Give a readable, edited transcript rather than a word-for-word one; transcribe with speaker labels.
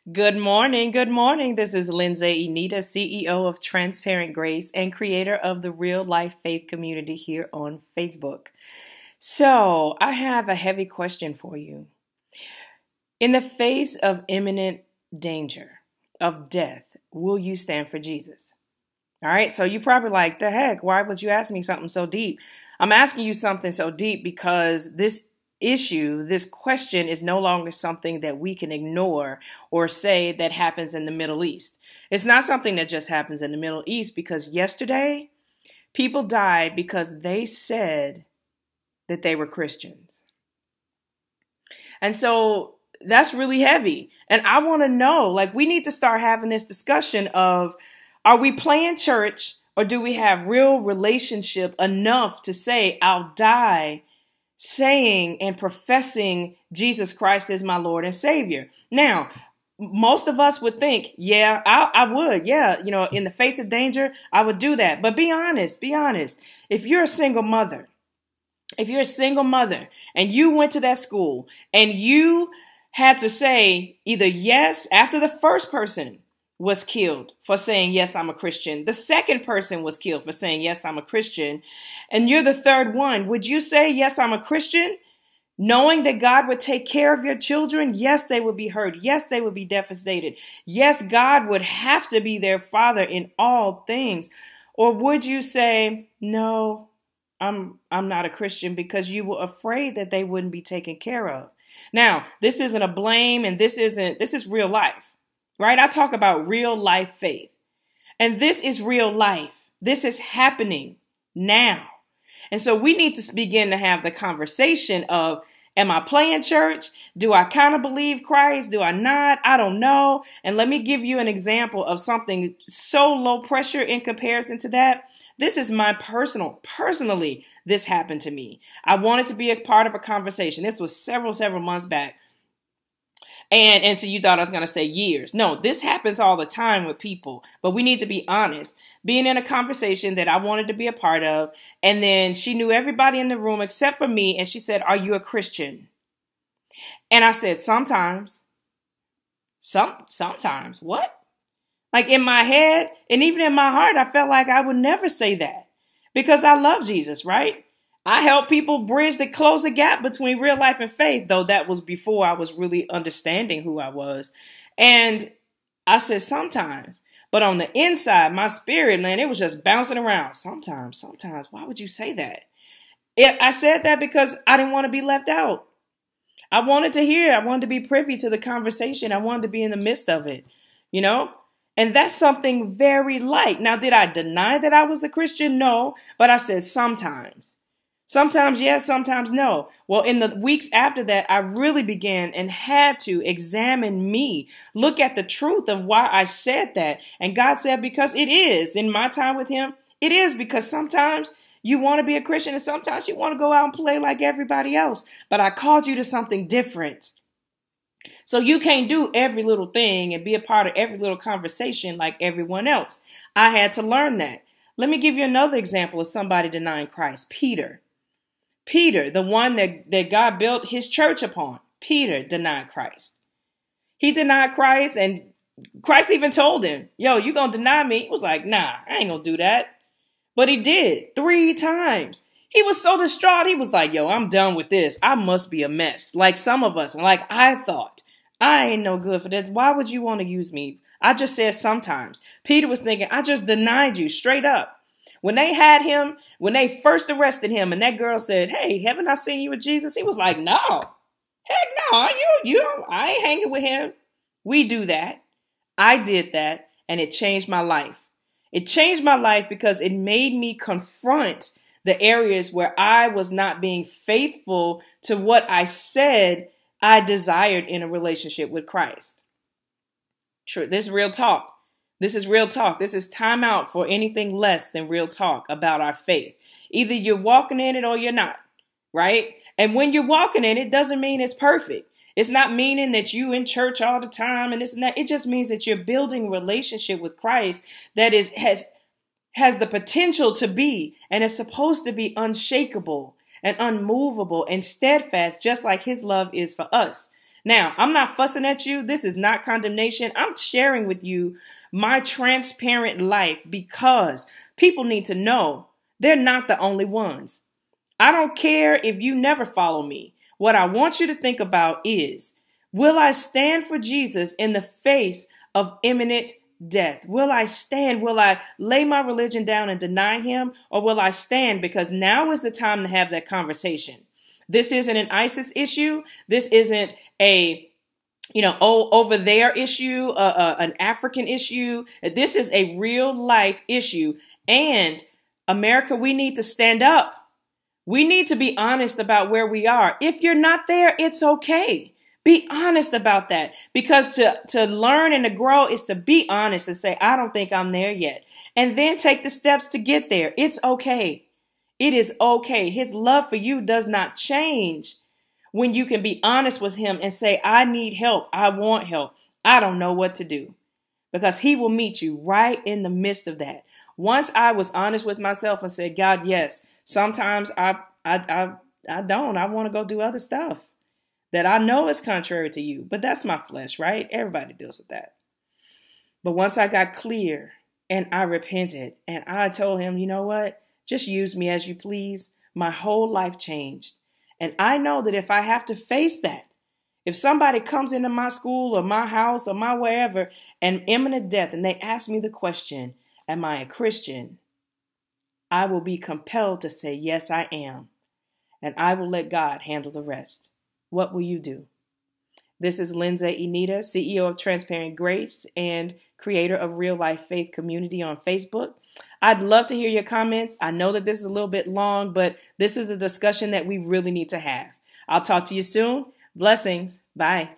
Speaker 1: Good morning. Good morning. This is Lindsay Enita, CEO of Transparent Grace and creator of the Real.Life.Faith community here on Facebook. So I have a heavy question for you. In the face of imminent danger of death, will you stand for Jesus? All right. So you're probably like, the heck, why would you ask me something so deep? I'm asking you something so deep because this question is no longer something that we can ignore or say that happens in the Middle East. It's not something that just happens in the Middle East because yesterday people died because they said that they were Christians. And so that's really heavy. And I want to know, we need to start having this discussion of, are we playing church or do we have real relationship enough to say, I'll die saying and professing Jesus Christ as my Lord and Savior? Now, most of us would think, yeah, I would. Yeah. In the face of danger, I would do that. But be honest. If you're a single mother and you went to that school and you had to say either yes after the first person was killed for saying, yes, I'm a Christian. The second person was killed for saying, yes, I'm a Christian. And you're the third one. Would you say, yes, I'm a Christian? Knowing that God would take care of your children? Yes, they would be hurt. Yes, they would be devastated. Yes, God would have to be their father in all things. Or would you say, no, I'm not a Christian because you were afraid that they wouldn't be taken care of? Now, this isn't a blame and this is real life. Right? I talk about real life faith. And this is real life. This is happening now. And so we need to begin to have the conversation of, am I playing church? Do I kind of believe Christ? Do I not? I don't know. And let me give you an example of something so low pressure in comparison to that. This is my personally, this happened to me. I wanted to be a part of a conversation. This was several months back. And so you thought I was going to say years. No, this happens all the time with people, but we need to be honest. Being in a conversation that I wanted to be a part of, and then she knew everybody in the room except for me, and she said, are you a Christian? And I said, sometimes. Sometimes. What? In my head and even in my heart, I felt like I would never say that because I love Jesus, right? I help people close the gap between real life and faith, though that was before I was really understanding who I was. And I said sometimes, but on the inside, my spirit, man, it was just bouncing around. Sometimes, why would you say that? I said that because I didn't want to be left out. I wanted to hear, I wanted to be privy to the conversation. I wanted to be in the midst of it, And that's something very light. Now, did I deny that I was a Christian? No, but I said sometimes. Sometimes yes, sometimes no. Well, in the weeks after that, I really began and had to examine me, look at the truth of why I said that. And God said, because it is, in my time with him, it is because sometimes you want to be a Christian and sometimes you want to go out and play like everybody else. But I called you to something different. So you can't do every little thing and be a part of every little conversation like everyone else. I had to learn that. Let me give you another example of somebody denying Christ. Peter, the one that God built his church upon. Peter denied Christ. He denied Christ, and Christ even told him, yo, you gonna deny me? He was like, nah, I ain't gonna do that. But he did 3 times. He was so distraught. He was like, yo, I'm done with this. I must be a mess. Like some of us, like I thought, I ain't no good for this. Why would you want to use me? I just said sometimes. Peter was thinking, I just denied you straight up. When they had him, when they first arrested him and that girl said, hey, haven't I seen you with Jesus? He was like, no, heck no, I ain't hanging with him. We do that. I did that and it changed my life. It changed my life because it made me confront the areas where I was not being faithful to what I said I desired in a relationship with Christ. True. This is real talk. This is real talk. This is time out for anything less than real talk about our faith. Either you're walking in it or you're not, right? And when you're walking in it, doesn't mean it's perfect. It's not meaning that you in church all the time and this and that. It just means that you're building a relationship with Christ that has the potential to be and is supposed to be unshakable and unmovable and steadfast, just like his love is for us. Now, I'm not fussing at you. This is not condemnation. I'm sharing with you my transparent life because people need to know they're not the only ones. I don't care if you never follow me. What I want you to think about is, will I stand for Jesus in the face of imminent death? Will I stand? Will I lay my religion down and deny him? Or will I stand because now is the time to have that conversation? This isn't an ISIS issue. This isn't a, over there issue, an African issue. This is a real life issue. And America, we need to stand up. We need to be honest about where we are. If you're not there, it's okay. Be honest about that, because to learn and to grow is to be honest and say, I don't think I'm there yet. And then take the steps to get there. It's okay. It is okay. His love for you does not change when you can be honest with him and say, I need help. I want help. I don't know what to do, because he will meet you right in the midst of that. Once I was honest with myself and said, God, yes, sometimes I don't. I want to go do other stuff that I know is contrary to you, but that's my flesh, right? Everybody deals with that. But once I got clear and I repented and I told him, you know what? Just use me as you please. My whole life changed. And I know that if I have to face that, if somebody comes into my school or my house or my wherever and imminent death, and they ask me the question, am I a Christian? I will be compelled to say, yes, I am. And I will let God handle the rest. What will you do? This is Lindsay Enita, CEO of Transparent Grace and creator of Real.Life.Faith community on Facebook. I'd love to hear your comments. I know that this is a little bit long, but this is a discussion that we really need to have. I'll talk to you soon. Blessings. Bye.